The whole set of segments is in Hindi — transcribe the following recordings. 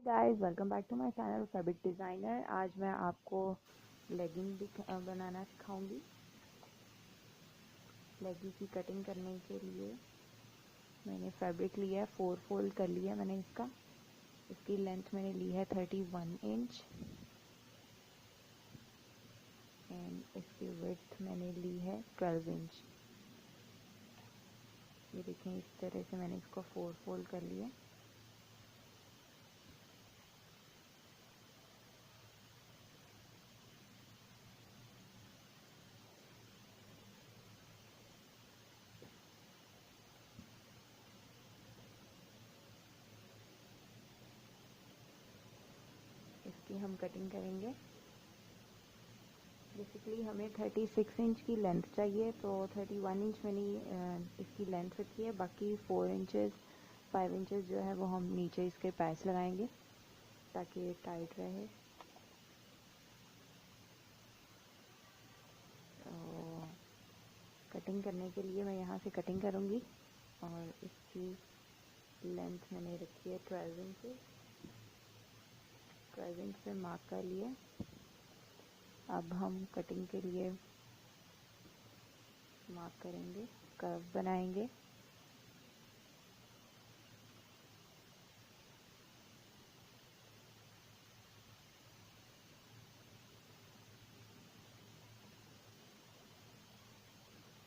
Guys welcome back to my channel fabric designer. आज मैं आपको लेगिंग बनाना सिखाऊंगी। लेगिंग की कटिंग करने के लिए मैंने फैब्रिक लिया है, 4 फोल्ड कर लिया मैंने इसकी लेंथ मैंने ली है 31 इंच एंड इसकी विड्थ मैंने ली है 12 इंच। ये देखें, इस तरह से मैंने इसको 4 फोल्ड कर लिया। इसकी हम कटिंग करेंगे। बेसिकली हमें 36 इंच की लेंथ चाहिए, तो 31 इंच मैंने इसकी लेंथ रखी है। बाकी 4 इंचेस 5 इंचेस जो है वो हम नीचे इसके पैच लगाएंगे ताकि ये टाइट रहे। तो कटिंग करने के लिए मैं यहाँ से कटिंग करूँगी और इसकी लेंथ मैंने रखी है 12 इंचेस। 12 इंच पे मार्क कर लिए। अब हम कटिंग के लिए मार्क करेंगे, कर्व बनाएंगे।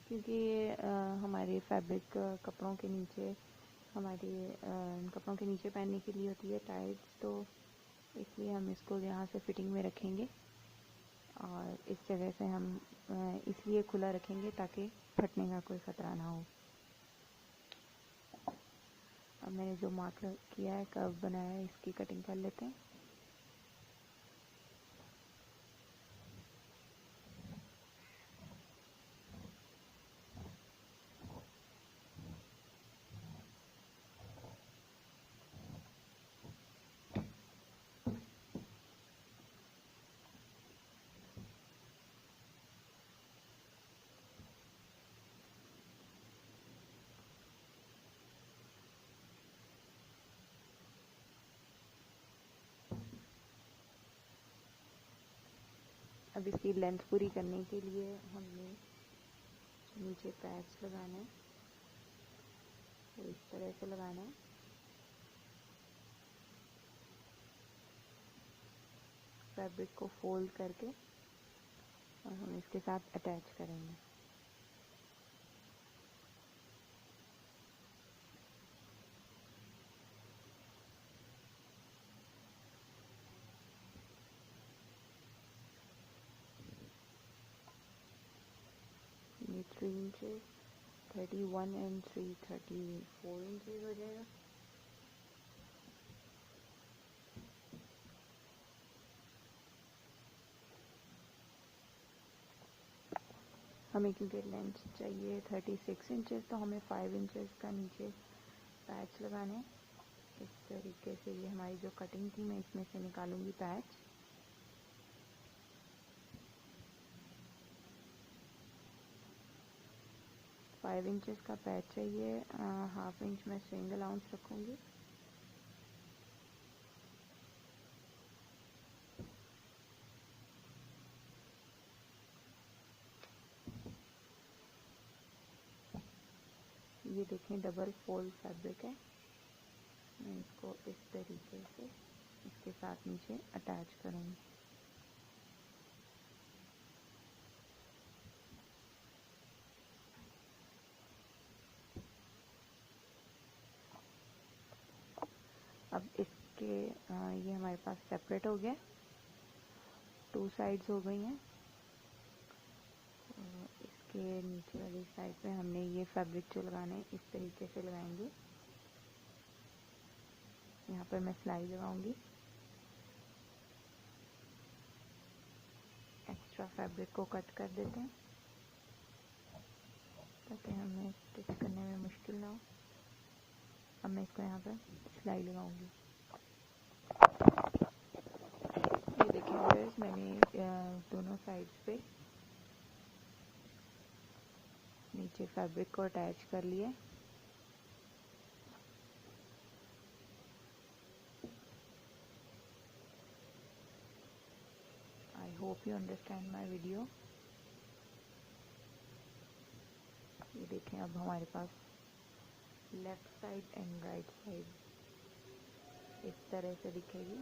क्योंकि ये हमारे फैब्रिक कपड़ों के नीचे कपड़ों के नीचे पहनने के लिए होती है टाइट, तो इसलिए हम इसको यहाँ से फिटिंग में रखेंगे और इस जगह से हम इसलिए खुला रखेंगे ताकि फटने का कोई ख़तरा ना हो। अब मैंने जो मार्क किया है, कर्व बनाया है, इसकी कटिंग कर लेते हैं। अब इसकी लेंथ पूरी करने के लिए हमने नीचे पैच लगाना है, तो इस तरह से लगाना है। फैब्रिक को फोल्ड करके और हम इसके साथ अटैच करेंगे। ये 3 इंचेस 31 एंड 3 34 इंचेस हो जाएगा। हमें क्योंकि लेंथ चाहिए 36 इंचेस, तो हमें 5 इंचेस का नीचे पैच लगाना है। इस तरीके से ये हमारी जो कटिंग थी, मैं इसमें से निकालूंगी पैच। फाइव इंचेस का पैच चाहिए। हाफ इंच में स्विंग अलाउंस रखूँगी। ये देखें, डबल फोल्ड फैब्रिक है। मैं इसको इस तरीके से इसके साथ नीचे अटैच करूँगी। अब इसके ये हमारे पास सेपरेट हो गया, 2 साइड्स हो गई हैं। इसके नीचे वाली साइड पे हमने ये फैब्रिक जो लगाना है इस तरीके से लगाएंगे। यहाँ पर मैं सिलाई लगाऊंगी। एक्स्ट्रा फैब्रिक को कट कर देते हैं ताकि हमें स्टिच करने में मुश्किल ना हो। अब मैं इसको यहाँ पर सिलाई लगाऊंगी। ये देखिए व्यूअर्स, मैंने दोनों साइड्स पे नीचे फैब्रिक को अटैच कर लिया। Hope you understand my video. ये देखें, अब हमारे पास left side and right side इस तरह से दिखेगी।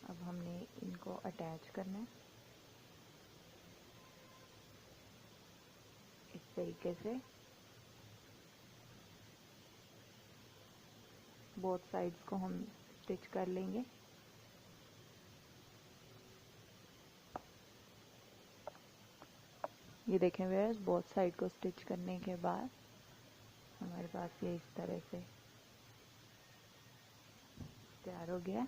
अब हमने इनको अटैच करना है इस तरीके से। बोथ साइड्स को हम स्टिच कर लेंगे। ये देखें व्यूअर्स, बोथ साइड को स्टिच करने के बाद हमारे पास ये इस तरह से तैयार हो गया।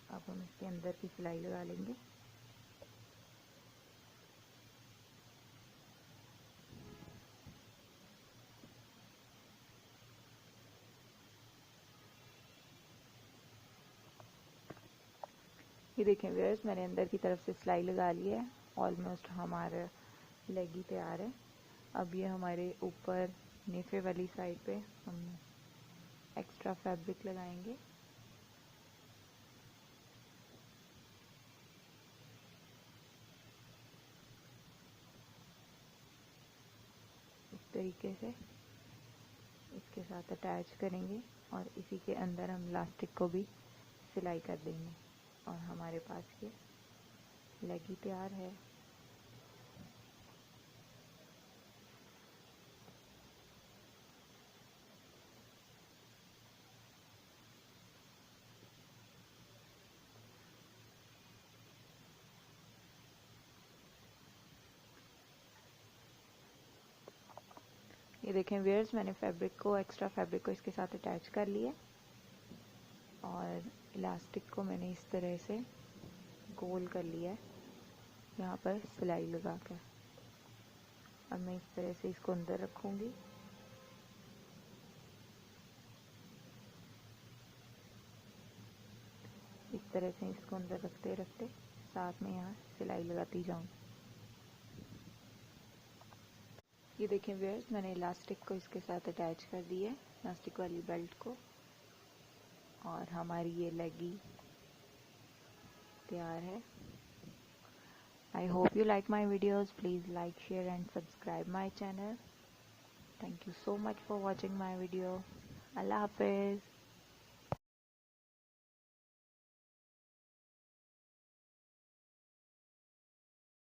अब हम इसके अंदर की सिलाई लगा लेंगे। ये देखें व्यूअर्स, मैंने अंदर की तरफ से सिलाई लगा ली है। ऑलमोस्ट हमारा लेगी तैयार है। अब ये हमारे ऊपर नेफे वाली साइड पे हम एक्स्ट्रा फैब्रिक लगाएंगे। इस तरीके से इसके साथ अटैच करेंगे और इसी के अंदर हम इलास्टिक को भी सिलाई कर देंगे और हमारे पास ये लेगी तैयार है। ये देखें व्यूअर्स, मैंने एक्स्ट्रा फैब्रिक को इसके साथ अटैच कर लिया और इलास्टिक को मैंने इस तरह से गोल कर लिया है यहाँ पर सिलाई लगाकर। अब मैं इस तरह से इसको अंदर रखूँगी। इस तरह से इसको अंदर रखते रखते साथ में यहाँ सिलाई लगाती जाऊँ। ये देखें व्यूअर्स, मैंने इलास्टिक को इसके साथ अटैच कर दिया है, इलास्टिक वाली बेल्ट को, और हमारी ये लेगी तैयार है। I hope you like my videos. Please like, share and subscribe my channel. Thank you so much for watching my video. Allah Hafiz.